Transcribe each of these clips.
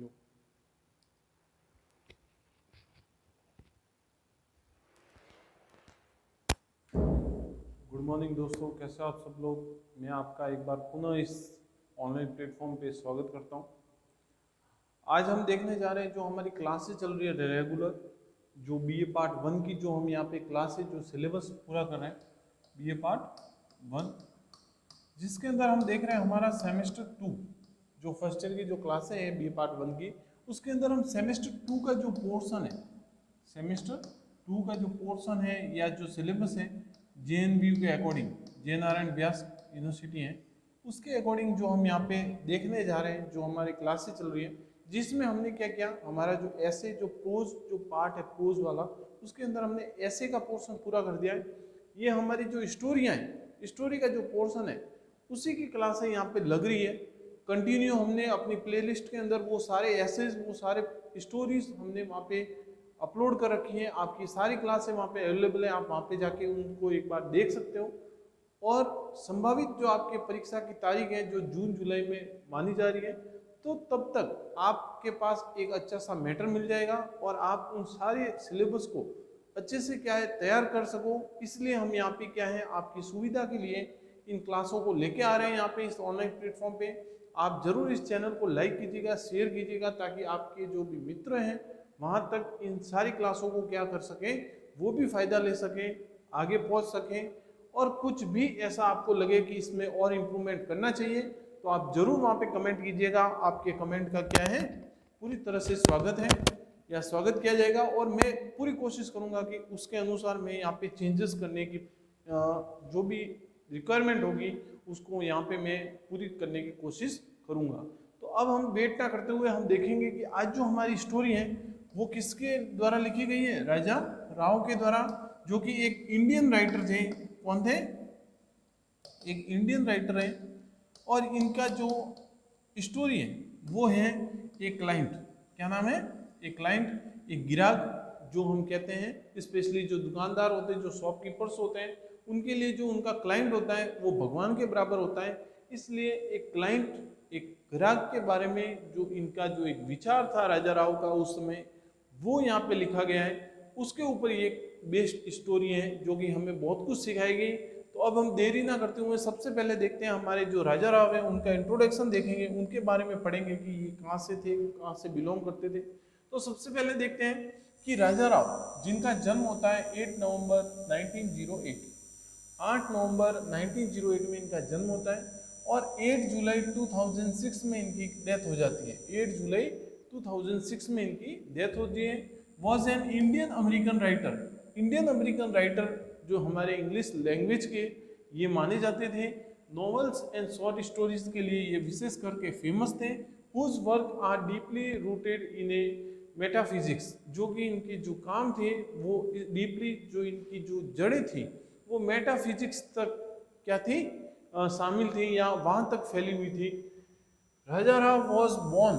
Hello. Good morning दोस्तों, कैसे हो आप सब लोग। मैं आपका एक बार पुनः इस ऑनलाइन प्लेटफॉर्म पे स्वागत करता हूँ। आज हम देखने जा रहे हैं जो हमारी क्लासेस चल रही है रेगुलर, जो बीए पार्ट 1 की जो हम यहाँ पे क्लासेस जो सिलेबस पूरा कर रहे हैं, बीए पार्ट 1, जिसके अंदर हम देख रहे हैं हमारा सेमेस्टर 2 जो फर्स्ट ईयर की जो क्लासें हैं बीए पार्ट 1 की, उसके अंदर हम सेमेस्टर 2 का जो पोर्शन है, सेमेस्टर 2 का जो पोर्शन है या जो सिलेबस है जेएनवीयू के अकॉर्डिंग, जे नारायण व्यास यूनिवर्सिटी है, उसके अकॉर्डिंग जो हम यहाँ पे देखने जा रहे हैं, जो हमारी क्लासेस चल रही है, जिसमें हमने क्या किया, हमारा जो ऐसे जो प्रोज जो पार्ट है प्रोज वाला, उसके अंदर हमने ऐसे का पोर्शन पूरा कर दिया है। ये हमारी जो स्टोरियाँ हैं, स्टोरी का जो पोर्शन है उसी की क्लासें यहाँ पे लग रही है। कंटिन्यू हमने अपनी प्लेलिस्ट के अंदर वो सारे एसेज, वो सारे स्टोरीज हमने वहाँ पे अपलोड कर रखी है। आपकी सारी क्लासें वहाँ पे अवेलेबल है, आप वहाँ पे जाके उनको एक बार देख सकते हो। और संभावित जो आपके परीक्षा की तारीख है जो जून जुलाई में मानी जा रही है, तो तब तक आपके पास एक अच्छा सा मैटर मिल जाएगा और आप उन सारे सिलेबस को अच्छे से क्या है तैयार कर सको। इसलिए हम यहाँ पे क्या है आपकी सुविधा के लिए इन क्लासों को लेके आ रहे हैं यहाँ पे इस ऑनलाइन प्लेटफॉर्म पे। आप जरूर इस चैनल को लाइक कीजिएगा, शेयर कीजिएगा, ताकि आपके जो भी मित्र हैं वहाँ तक इन सारी क्लासों को क्या कर सकें, वो भी फायदा ले सकें, आगे पहुँच सकें। और कुछ भी ऐसा आपको लगे कि इसमें और इम्प्रूवमेंट करना चाहिए तो आप जरूर वहाँ पे कमेंट कीजिएगा। आपके कमेंट का क्या है पूरी तरह से स्वागत है या स्वागत किया जाएगा, और मैं पूरी कोशिश करूँगा कि उसके अनुसार मैं यहाँ पे चेंजेस करने की जो भी रिक्वायरमेंट होगी उसको यहाँ पे मैं पूरी करने की कोशिश करूँगा। तो अब हम वेट ना करते हुए हम देखेंगे कि आज जो हमारी स्टोरी है वो किसके द्वारा लिखी गई है, राजा राव के द्वारा, जो कि एक इंडियन राइटर थे। कौन थे? एक इंडियन राइटर है। और इनका जो स्टोरी है वो है एक क्लाइंट। क्या नाम है? एक क्लाइंट, एक ग्राहक जो हम कहते हैं, स्पेशली जो दुकानदार होते हैं, जो शॉपकीपर्स होते हैं, उनके लिए जो उनका क्लाइंट होता है वो भगवान के बराबर होता है। इसलिए एक क्लाइंट, एक ग्राहक के बारे में जो इनका जो एक विचार था राजा राव का उस समय, वो यहाँ पे लिखा गया है। उसके ऊपर ये बेस्ड स्टोरी है जो कि हमें बहुत कुछ सिखाएगी। तो अब हम देरी ना करते हुए सबसे पहले देखते हैं हमारे जो राजा राव है उनका इंट्रोडक्शन देखेंगे, उनके बारे में पढ़ेंगे कि ये कहाँ से थे, कहाँ से बिलोंग करते थे। तो सबसे पहले देखते हैं कि राजा राव जिनका जन्म होता है 8 नवंबर 1908, 8 नवंबर 1908 में इनका जन्म होता है और 8 जुलाई 2006 में इनकी डेथ हो जाती है। 8 जुलाई 2006 में इनकी डेथ होती है। Was an Indian American writer, Indian American writer जो हमारे इंग्लिश लैंग्वेज के ये माने जाते थे। नॉवेल्स एंड शॉर्ट स्टोरीज के लिए ये विशेष करके फेमस थे। Whose work are deeply rooted in a metaphysics, जो कि इनके जो काम थे वो डीपली, जो इनकी जो जड़ें थी वो मेटाफिजिक्स तक क्या थी, शामिल थी या वहाँ तक फैली हुई थी। राजा राव वॉज बॉर्न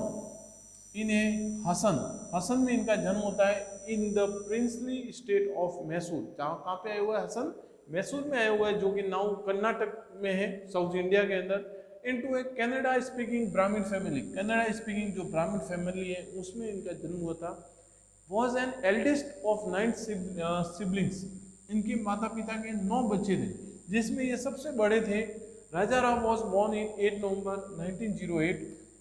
इन ए हसन, हसन में इनका जन्म होता है। In the princely state of Mysore, कहाँ पे आया हुआ है हसन? मैसूर में आया हुआ है, जो कि नाउ कर्नाटक में है, साउथ इंडिया के अंदर। इनटू ए कनाडा स्पीकिंग ब्राह्मण फैमिली, कनाडा स्पीकिंग जो ब्राह्मण फैमिली है उसमें इनका जन्म हुआ था। Was an eldest of 9 siblings, इनके माता पिता के 9 बच्चे थे जिसमें ये सबसे बड़े थे। राजा राव वॉज बॉर्न इन 8 नवंबर 1908,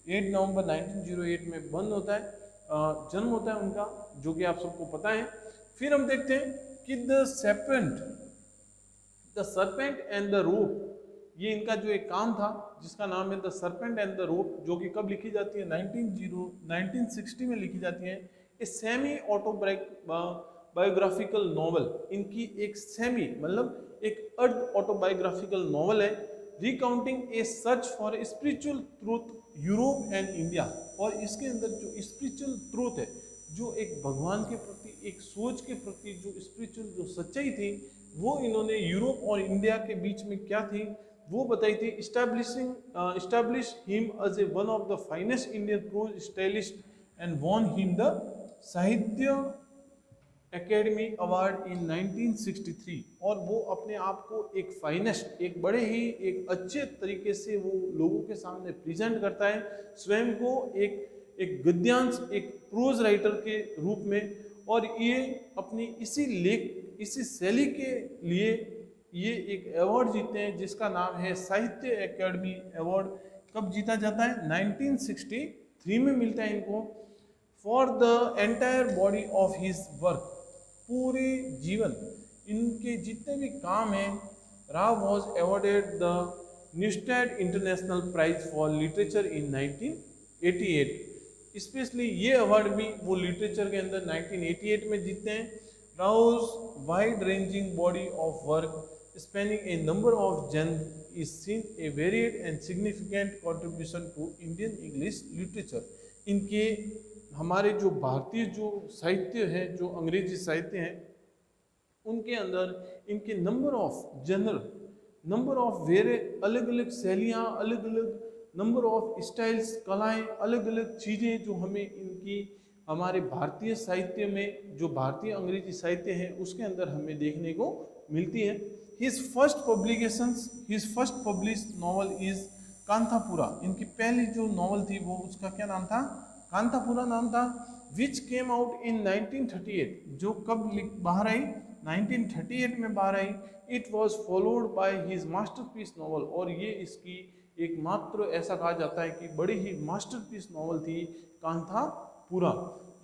8 नवंबर 1908 में बंद होता है, जन्म होता है उनका, जो कि आप सबको पता है। फिर हम देखते हैं कि the serpent and the rope, ये इनका जो एक काम था जिसका नाम है the serpent and the rope, जो कि कब लिखी जाती है? 1960 में लिखी जाती है। ए सेमी ऑटोबायोग्राफिकल नॉवल, इनकी एक सेमी मतलब एक अर्ध ऑटोबायोग्राफिकल नॉवल है। Recounting A search for spiritual truth Europe and India, और इसके अंदर जो स्पिरिचुअल ट्रूथ है, जो एक भगवान के प्रति एक सोच के प्रति जो स्पिरिचुअल जो सच्चाई थी, वो इन्होंने यूरोप और इंडिया के बीच में क्या थी वो बताई थी। Establish him as a one of the finest Indian prose stylist and won him the Sahitya academy award in 1963, और वो अपने आप को एक फाइनेस्ट, एक बड़े ही एक अच्छे तरीके से वो लोगों के सामने प्रेजेंट करता है, स्वयं को एक एक गद्यांश, एक प्रोज राइटर के रूप में, और ये अपनी इसी लेख, इसी शैली के लिए ये एक अवार्ड जीते हैं जिसका नाम है साहित्य अकेडमी अवार्ड। कब जीता जाता है? 1963 में मिलता है इनको, for the entire body of his work. पूरे जीवन इनके जितने भी काम हैं, Rao was awarded the Neustadt international prize for literature इन 1988। स्पेशली ये अवार्ड भी वो लिटरेचर के अंदर 1988 में जीतते हैं। Rao's wide ranging body of work spanning a number of genre is seen a varied and significant contribution to Indian English literature. इनके हमारे जो भारतीय जो साहित्य है, जो अंग्रेजी साहित्य हैं, उनके अंदर इनके number of general, number of वेरे अलग अलग शैलियाँ, अलग अलग नंबर ऑफ स्टाइल्स, कलाएं, अलग अलग चीज़ें जो हमें इनकी हमारे भारतीय साहित्य में, जो भारतीय अंग्रेजी साहित्य है उसके अंदर हमें देखने को मिलती है। His first publications, his first published novel is Kanthapura. इनकी पहली जो नॉवल थी वो उसका क्या नाम था? कांथापुरा नाम था। विच केम आउट इन 1938, जो कब बाहर आई? 1938 में बाहर आई। It was followed by his masterpiece novel, और ये इसकी एकमात्र ऐसा कहा जाता है कि बड़ी ही मास्टरपीस नॉवल थी Kanthapura.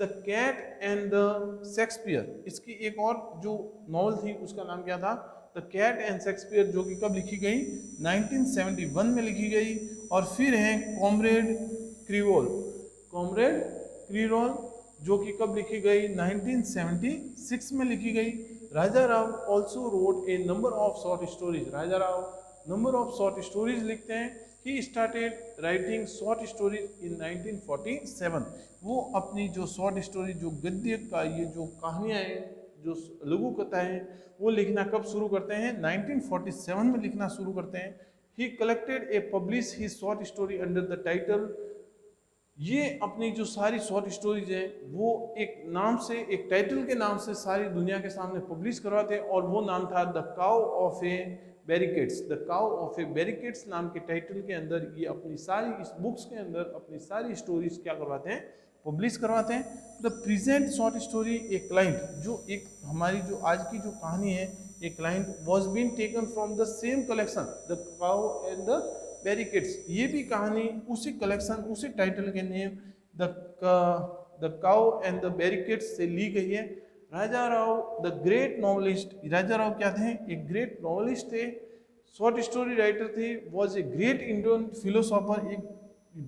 The cat and the Shakespeare, इसकी एक और जो नॉवल थी उसका नाम क्या था? द कैट एंड शेक्सपियर, जो कि कब लिखी गई? 1971 में लिखी गई। और फिर है कॉमरेड क्रियोल, कॉमरेड क्रियोल, जो कि कब लिखी गई? 1976 में लिखी गई। Raja Rao also wrote a number of short stories. Raja Rao number of short stories लिखते हैं। He started writing short stories in 1947। वो अपनी जो शॉर्ट स्टोरी, जो गद्य का ये जो कहानियाँ हैं, जो लघु कथाएं हैं, वो लिखना कब शुरू करते हैं? 1947 में लिखना शुरू करते हैं। ही collected A publish he short story under the title. ये अपनी जो सारी शॉर्ट स्टोरीज है वो एक नाम से, एक टाइटल के नाम से सारी दुनिया के सामने पब्लिश करवाते हैं, और वो नाम था the cow of A barricades. The cow of A barricades नाम के टाइटल के अंदर ये अपनी सारी, इस बुक्स के अंदर अपनी सारी स्टोरीज क्या करवाते हैं? पब्लिश करवाते हैं। The present short story a client, जो एक हमारी जो आज की जो कहानी है, a client was been taken from the same collection the cow and the barricades. ये भी कहानी उसी कलेक्शन, उसी टाइटल के name the cow and the barricades से ली गई है। Raja Rao the great novelist, Raja Rao क्या थे? एक ग्रेट नॉवलिस्ट थे, शॉर्ट स्टोरी राइटर थे, was a great Indian philosopher. एक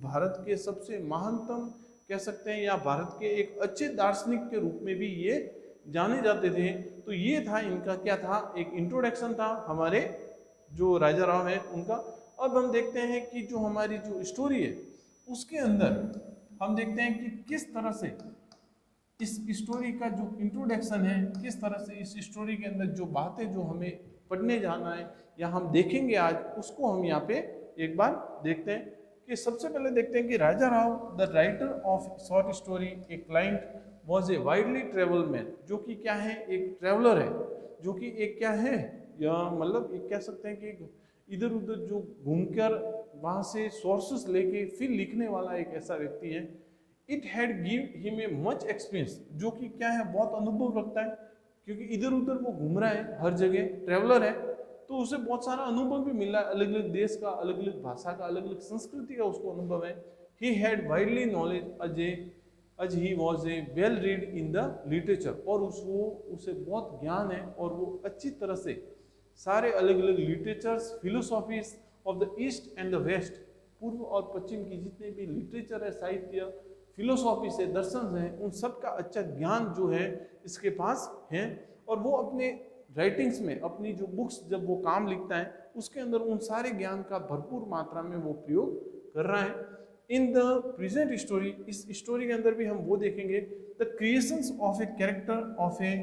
भारत के सबसे महानतम कह सकते हैं, या भारत के एक अच्छे दार्शनिक के रूप में भी ये जाने जाते थे। तो ये था इनका क्या था? एक इंट्रोडक्शन था हमारे जो राजा राव है उनका। अब हम देखते हैं कि जो हमारी जो स्टोरी है उसके अंदर हम देखते हैं कि किस तरह से इस स्टोरी का जो इंट्रोडक्शन है, किस तरह से इस स्टोरी के अंदर जो बातें जो हमें पढ़ने जाना है या हम देखेंगे आज, उसको हम यहाँ पे एक बार देखते हैं। कि सबसे पहले देखते हैं कि Raja Rao the writer of short story a client was a widely travel man, जो कि क्या है? एक ट्रेवलर है, जो कि एक क्या है, या मतलब एक कह सकते हैं कि इधर उधर जो घूमकर वहाँ से सोर्सेस लेके फिर लिखने वाला एक ऐसा व्यक्ति है। It had give him a much experience, जो कि क्या है? बहुत अनुभव रखता है, क्योंकि इधर उधर वो घूम रहा है, हर जगह ट्रेवलर है, तो उसे बहुत सारा अनुभव भी मिल रहा है, अलग अलग देश का, अलग अलग भाषा का, अलग अलग संस्कृति का उसको अनुभव है। He had widely knowledge as he was a well read in the literature, और उसे बहुत ज्ञान है और वो अच्छी तरह से सारे अलग अलग literatures, philosophies of the east and the west, पूर्व और पश्चिम की जितने भी लिटरेचर है, साहित्य, फिलोसॉफी से, दर्शन है, उन सब का अच्छा ज्ञान जो है इसके पास है। और वो अपने राइटिंग्स में, अपनी जो बुक्स जब वो काम लिखता है उसके अंदर उन सारे ज्ञान का भरपूर मात्रा में वो प्रयोग कर रहा है। इन द प्रेजेंट स्टोरी, इस स्टोरी के अंदर भी हम वो देखेंगे, the creations of a character of a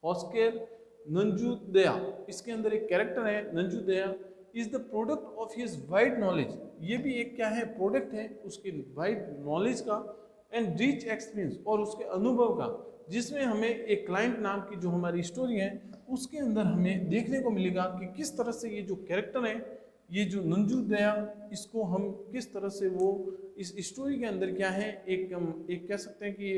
Oscar Nanjudaya. इसके अंदर एक कैरेक्टर है Nanjudaya, is the product of his wide knowledge. ये भी एक क्या है? प्रोडक्ट है उसके वाइड नॉलेज का, एंड रिच एक्सपीरियंस, और उसके अनुभव का, जिसमें हमें एक क्लाइंट नाम की जो हमारी स्टोरी है उसके अंदर हमें देखने को मिलेगा कि किस तरह से ये जो कैरेक्टर है ये जो नंजू दया, इसको हम किस तरह से वो इस स्टोरी के अंदर क्या है, एक कह सकते हैं कि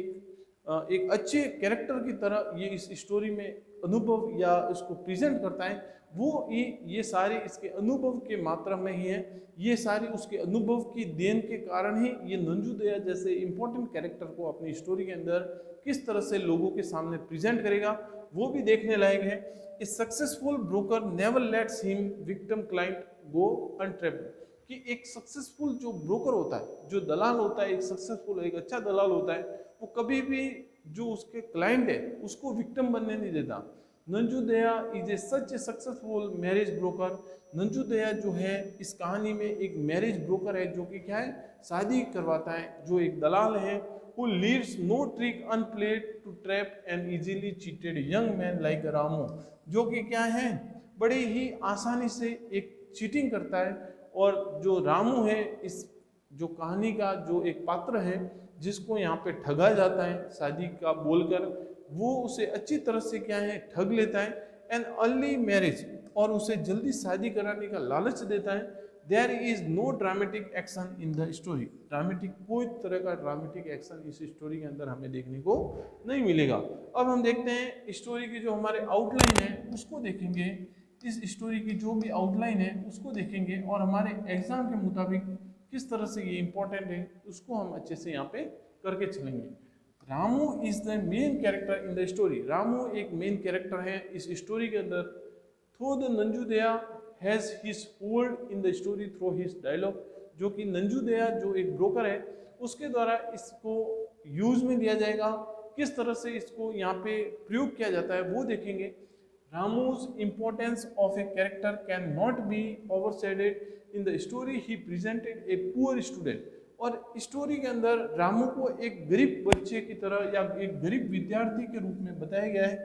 एक अच्छे कैरेक्टर की तरह ये इस स्टोरी में अनुभव या इसको प्रेजेंट करता है। वो ये सारे इसके अनुभव के मात्रा में ही है, ये सारी उसके अनुभव की देन के कारण ही ये नंजू दया जैसे इंपॉर्टेंट कैरेक्टर को अपनी स्टोरी के अंदर किस तरह से लोगों के सामने प्रेजेंट करेगा, वो भी देखने लायक है। A successful broker never lets him victim client go untrapped, कि एक सक्सेसफुल जो ब्रोकर होता है, जो दलाल होता है, एक सक्सेसफुल एक अच्छा दलाल होता है, वो कभी भी जो उसके क्लाइंट है उसको विक्टिम बनने नहीं देता। Nanjudaya is a such a successful marriage broker. Nanjudaya जो है इस कहानी में एक मैरिज ब्रोकर है, जो कि क्या है, शादी करवाता है, जो एक दलाल है। who leaves no trick unplayed to trap an easily cheated young man like Ramu, जो कि क्या है, बड़े ही आसानी से एक चीटिंग करता है। और जो रामू है इस जो कहानी का जो एक पात्र है जिसको यहाँ पे ठगा जाता है शादी का बोलकर, वो उसे अच्छी तरह से क्या है ठग लेता है। एन अर्ली मैरिज, और उसे जल्दी शादी कराने का लालच देता है। There is no dramatic action in the story, dramatic कोई तरह का ड्रामेटिक एक्शन इस स्टोरी के अंदर हमें देखने को नहीं मिलेगा। अब हम देखते हैं स्टोरी की जो हमारे आउटलाइन है उसको देखेंगे, इस स्टोरी की जो भी आउटलाइन है उसको देखेंगे और हमारे एग्जाम के मुताबिक किस तरह से ये इंपॉर्टेंट है उसको हम अच्छे से यहाँ पे करके चलेंगे। Ramu is the main character in the story, Ramu एक मेन कैरेक्टर है इस स्टोरी के अंदर। Through the Nanjudaya has his hold in the story through his dialogue, जो कि नंजू दया जो एक ब्रोकर है उसके द्वारा इसको यूज में लिया जाएगा, किस तरह से इसको यहाँ पे प्रयोग किया जाता है वो देखेंगे। Ramu's importance of a character can not be overshadowed in the story he presented a poor student, और स्टोरी के अंदर रामू को एक गरीब बच्चे की तरह या एक गरीब विद्यार्थी के रूप में बताया गया है।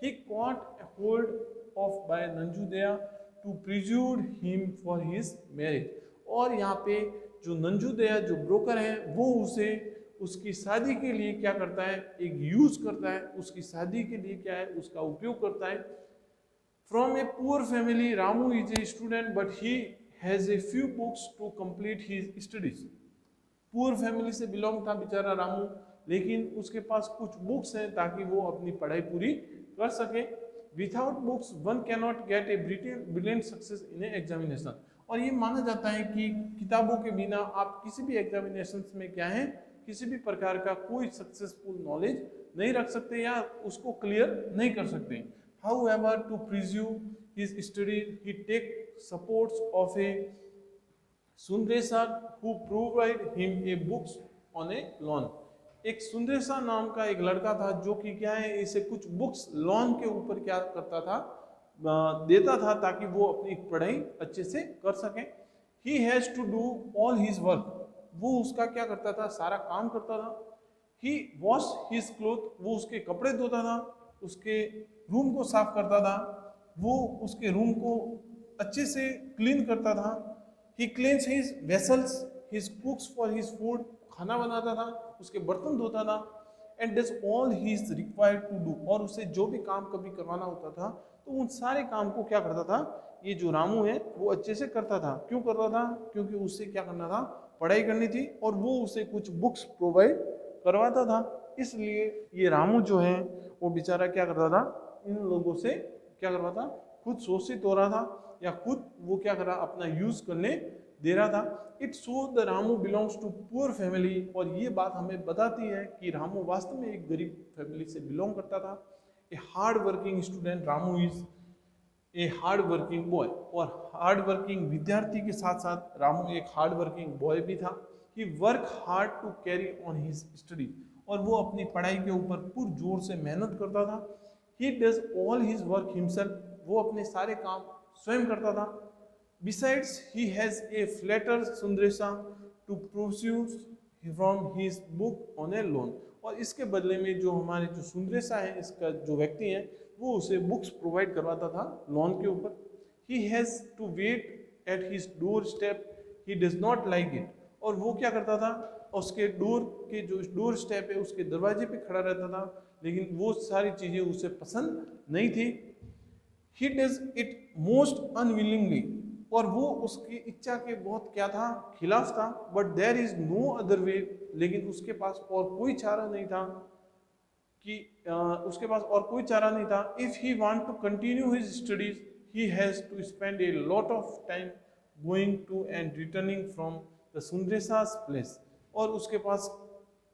He caught a hold of by Nanjudaya to prejudice him for his marriage, और यहाँ पे जो नंजू दया जो ब्रोकर है वो उसे उसकी शादी के लिए क्या करता है, एक यूज करता है, उसकी शादी के लिए क्या है उसका उपयोग करता है। From a poor family Ramu is a student but he has a few books to complete his studies. Poor family से बिलोंग था बेचारा रामू, लेकिन उसके पास कुछ बुक्स हैं ताकि वो अपनी पढ़ाई पूरी कर सके। Without books one can not gate a brilliant success in A examination, और ये माना जाता है कि किताबों के बिना आप किसी भी एग्जामिनेशन में क्या है किसी भी प्रकार का कोई सक्सेसफुल नॉलेज नहीं रख सकते या उसको क्लियर नहीं कर सकते। However, to pursue his studies, he take supports of a सुंदरेसा who provide him a books on a loan। एक सुंदरेसा नाम का एक लड़का था जो कि क्या है इसे कुछ बुक्स लोन के ऊपर क्या करता था, देता था ताकि वो अपनी पढ़ाई अच्छे से कर सके। He has to do all his work, वो उसका क्या करता था सारा काम करता था। He wash his clothes, वो उसके कपड़े धोता था, उसके रूम को साफ करता था, वो उसके रूम को अच्छे से क्लीन करता था। He cleans his vessels, his cooks for his food, खाना बनाता था, उसके बर्तन धोता था। And does all he is required to do, और उसे जो भी काम कभी करवाना होता था तो उन सारे काम को क्या करता था, ये जो रामू है वो अच्छे से करता था। क्यों करता था, क्योंकि उससे क्या करना था, पढ़ाई करनी थी और वो उसे कुछ बुक्स प्रोवाइड करवाता था। इसलिए ये रामू जो है वो बेचारा क्या करता था, इन लोगों से क्या करवा था, खुद शोषित हो रहा था या खुद वो क्या कर रहा अपना यूज करने दे रहा था। It show the Ramu belongs to poor family, और ये बात हमें बताती है कि रामू वास्तव में एक गरीब फैमिली से बिलोंग करता था। A hard working student, Ramu is a hard working boy, और हार्ड वर्किंग विद्यार्थी के साथ साथ रामू एक हार्ड वर्किंग बॉय भी था। He work hard to carry on his study, और वो अपनी पढ़ाई के ऊपर पुरजोर से मेहनत करता था। He does all his work himself, वो अपने सारे काम स्वयं करता था। Besides, he has a flatter Sundaresa to pursue from his book on a loan, और इसके बदले में जो हमारे जो सुंदरेसा है इसका जो व्यक्ति है वो उसे बुक्स प्रोवाइड करवाता था लोन के ऊपर। He has to wait at his doorstep, he does not like it, और वो क्या करता था, उसके डोर के जो डोर स्टेप है उसके दरवाजे पे खड़ा रहता था, लेकिन वो सारी चीज़ें उसे पसंद नहीं थी। He does it most unwillingly, और वो उसकी इच्छा के बहुत क्या था, खिलाफ था। But there is no other way, लेकिन उसके पास और कोई चारा नहीं था कि उसके पास और कोई चारा नहीं था। If he want to continue his studies he has to spend a lot of time going to and returning from the Sundaresa's place. और उसके पास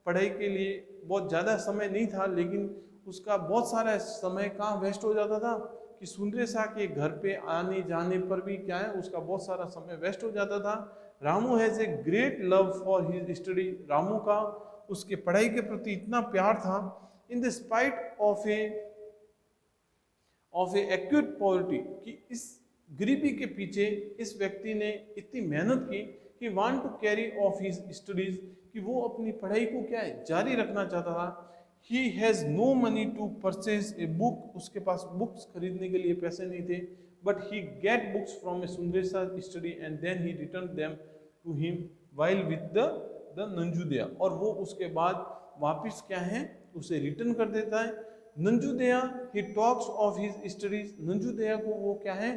पढ़ाई के लिए बहुत ज़्यादा समय नहीं था, लेकिन उसका बहुत सारा समय कहाँ वेस्ट हो जाता था कि सुंदरेसा के घर पे आने जाने पर भी क्या है, उसका बहुत सारा समय वेस्ट हो जाता था। Ramu has a great love for his study. Ramu का उसके पढ़ाई के प्रति इतना प्यार था। In the spite of A acute poverty, कि इस गरीबी के पीछे इस व्यक्ति ने इतनी मेहनत की कि want to carry off his studies, कि वो अपनी पढ़ाई को क्या है, जारी रखना चाहता था। He has no money to purchase a book, उसके पास बुक्स खरीदने के लिए पैसे नहीं थे। But he get books from a Sundaresa study and then he return them to him while with the Nanjudaya, और वो उसके बाद वापिस क्या है, उसे रिटर्न कर देता है। Nanjudaya he talks of his studies, Nanjudaya को वो क्या है,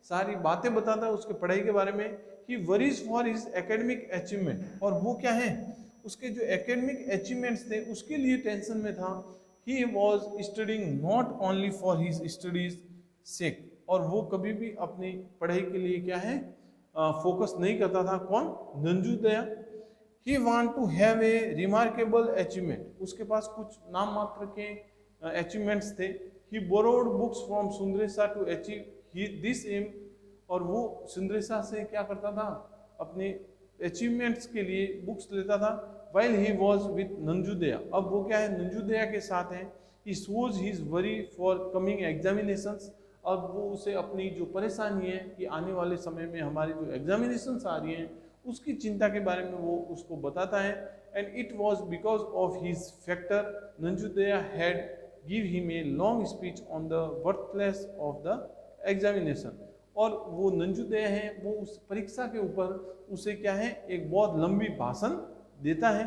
सारी बातें बताता है उसके पढ़ाई के बारे में। He worries for his academic achievement, और वो क्या है, उसके जो एकेडमिक अचीवमेंट्स थे उसके लिए टेंशन में था। He was studying not only for his studies sake, और वो कभी भी अपनी पढ़ाई के लिए क्या है, फोकस नहीं करता था। कौन, Nanjudaya. He want to have a remarkable achievement, उसके पास कुछ नाम मात्र के अचीवमेंट्स थे। He borrowed books from Sundaresa to achieve this aim, और वो सुंदरेसा से क्या करता था, अपने अचीवमेंट्स के लिए बुक्स लेता था। While he was with Nanjudaya, अब वो क्या है, नंजुदया के साथ है। He shows his worry for coming examinations, अब वो उसे अपनी जो परेशानी है कि आने वाले समय में हमारी जो एग्जामिनेशंस आ रही हैं उसकी चिंता के बारे में वो उसको बताता है। And it was because of his factor Nanjudaya had give him a long speech on the worthless of the examination, और वो नंजुदया है वो उस परीक्षा के ऊपर उसे क्या है, एक बहुत लंबी भाषण देता है।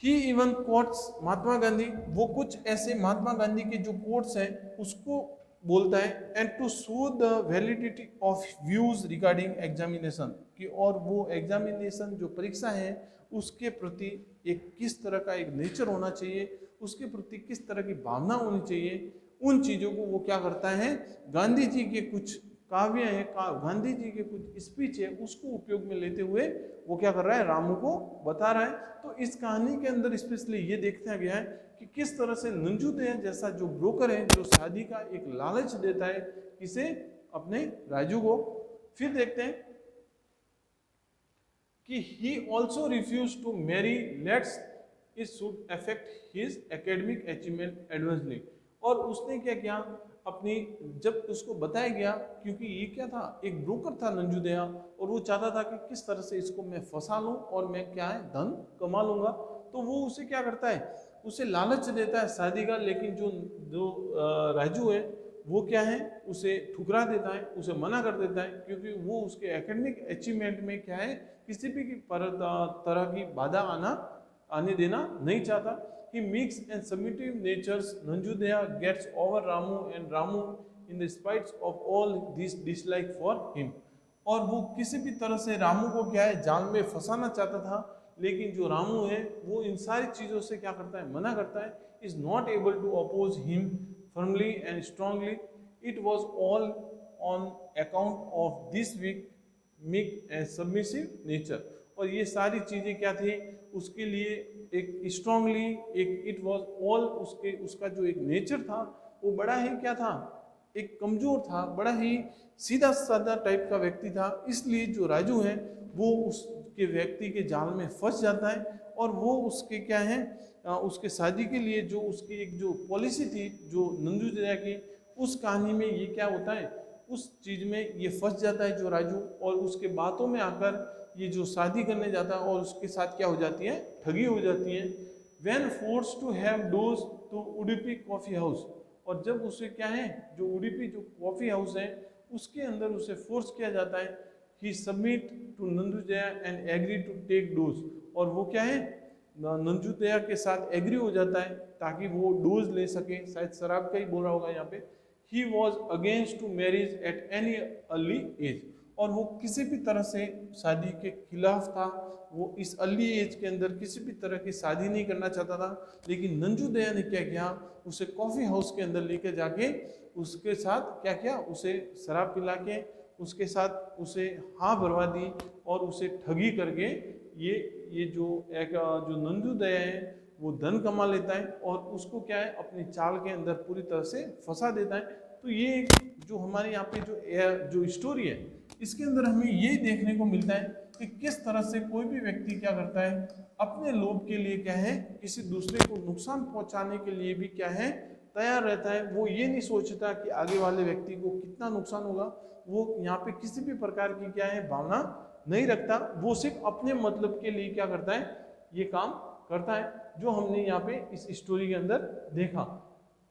ही इवन कोट्स महात्मा गांधी, वो कुछ ऐसे महात्मा गांधी के जो कोट्स हैं उसको बोलता है। And to show the validity of views regarding examination, कि और वो एग्जामिनेशन जो परीक्षा है उसके प्रति एक किस तरह का एक नेचर होना चाहिए, उसके प्रति किस तरह की भावना होनी चाहिए, उन चीज़ों को वो क्या करता है, गांधी जी के कुछ काव्य है, गांधी जी के कुछ स्पीच है, उसको उपयोग में लेते हुए वो क्या कर रहा है, रामू को बता रहा है। तो इस कहानी के अंदर स्पेशली ये देखा गया है कि किस तरह से नंजुदया जैसा जो ब्रोकर है जो शादी का एक लालच देता है किसे, अपने राजू को। फिर देखते हैं कि he also refuse to marry lets it should affect his academic achievement adversely, और उसने क्या किया, अपनी जब उसको बताया गया, क्योंकि ये क्या था, एक ब्रोकर था नंजुदया, और वो चाहता था कि किस तरह से इसको मैं फंसा लूं और मैं क्या है, धन कमा लूंगा। तो वो उसे क्या करता है, उसे लालच देता है शादी का, लेकिन जो जो राजू है वो क्या है, उसे ठुकरा देता है, उसे मना कर देता है, क्योंकि वो उसके एकेडमिक अचीवमेंट में क्या है, किसी भी तरह की बाधा आने देना नहीं चाहता। He meeks and submissive natures, Nanjudaya gets over Ramu, and Ramu, in the spite of all this dislike for him, और वो किसी भी तरह से रामू को क्या है, जाल में फंसाना चाहता था, लेकिन जो रामू है वो इन सारी चीज़ों से क्या करता है, मना करता है। Is not able to oppose him firmly and strongly, it was all on account of this weak meek and submissive nature, और ये सारी चीज़ें क्या थी, उसके लिए एक स्ट्रांगली, एक इट वॉज ऑल, उसका जो एक नेचर था वो बड़ा ही क्या था, एक कमज़ोर था, बड़ा ही सीधा साधा टाइप का व्यक्ति था। इसलिए जो राजू है वो उसके व्यक्ति के जाल में फंस जाता है, और वो उसके क्या है, उसके शादी के लिए जो उसकी एक जो पॉलिसी थी जो नंजुदया की, उस कहानी में ये क्या होता है, उस चीज़ में ये फंस जाता है जो राजू, और उसके बातों में आकर ये जो शादी करने जाता है और उसके साथ क्या हो जाती है, ठगी हो जाती है। When force to have dose to Udupi coffee house, और जब उसे क्या है, जो उडुपी जो कॉफ़ी हाउस है उसके अंदर उसे फोर्स किया जाता है। He submit to Nanjudaya and agree to take dose, और वो क्या है, नंजुदया के साथ एग्री हो जाता है ताकि वो डोज ले सके, शायद शराब का ही बोल रहा होगा यहाँ पे। He was against to marriage at any early age, और वो किसी भी तरह से शादी के खिलाफ था। वो इस अर्ली एज के अंदर किसी भी तरह की शादी नहीं करना चाहता था, लेकिन नंजू दया ने क्या किया, उसे कॉफ़ी हाउस के अंदर लेके जाके उसके साथ क्या किया, उसे शराब पिला के उसके साथ उसे हाँ भरवा दी और उसे ठगी करके ये जो एक जो नंजू दया है वो धन कमा लेता है और उसको क्या है अपनी चाल के अंदर पूरी तरह से फंसा देता है। तो ये जो हमारे यहाँ पे जो स्टोरी है इसके अंदर हमें ये देखने को मिलता है कि किस तरह से कोई भी व्यक्ति क्या करता है, अपने लोभ के लिए क्या है किसी दूसरे को नुकसान पहुंचाने के लिए भी क्या है तैयार रहता है। वो ये नहीं सोचता कि आगे वाले व्यक्ति को कितना नुकसान होगा, वो यहाँ पे किसी भी प्रकार की क्या है भावना नहीं रखता, वो सिर्फ अपने मतलब के लिए क्या करता है ये काम करता है, जो हमने यहाँ पे इस स्टोरी के अंदर देखा।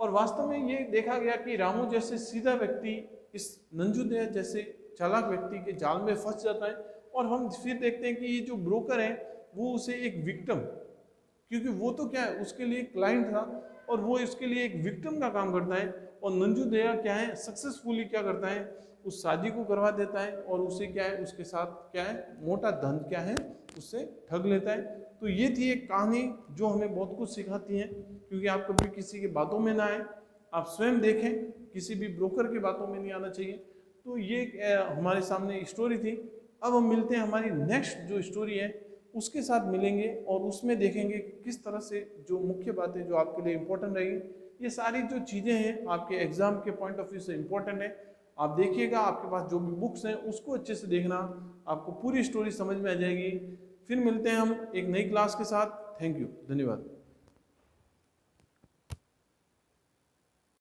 और वास्तव में ये देखा गया कि रामू जैसे सीधा व्यक्ति इस नंजू दया जैसे चालाक व्यक्ति के जाल में फंस जाता है। और हम फिर देखते हैं कि ये जो ब्रोकर है वो उसे एक विक्टिम, क्योंकि वो तो क्या है उसके लिए क्लाइंट था और वो इसके लिए एक विक्टिम का काम करता है। और नंजू दया क्या है सक्सेसफुली क्या करता है उस शादी को करवा देता है और उसे क्या है उसके साथ क्या है मोटा धन क्या है उससे ठग लेता है। तो ये थी एक कहानी जो हमें बहुत कुछ सिखाती है, क्योंकि आप कभी किसी की बातों में ना आए, आप स्वयं देखें, किसी भी ब्रोकर की बातों में नहीं आना चाहिए। तो ये हमारे सामने स्टोरी थी। अब हम मिलते हैं हमारी नेक्स्ट जो स्टोरी है उसके साथ मिलेंगे और उसमें देखेंगे कि किस तरह से जो मुख्य बातें जो आपके लिए इम्पोर्टेंट रहेगी, ये सारी जो चीज़ें हैं आपके एग्जाम के पॉइंट ऑफ व्यू से इम्पोर्टेंट है। आप देखिएगा, आपके पास जो भी बुक्स हैं उसको अच्छे से देखना, आपको पूरी स्टोरी समझ में आ जाएगी। फिर मिलते हैं हम एक नई क्लास के साथ। थैंक यू, धन्यवाद।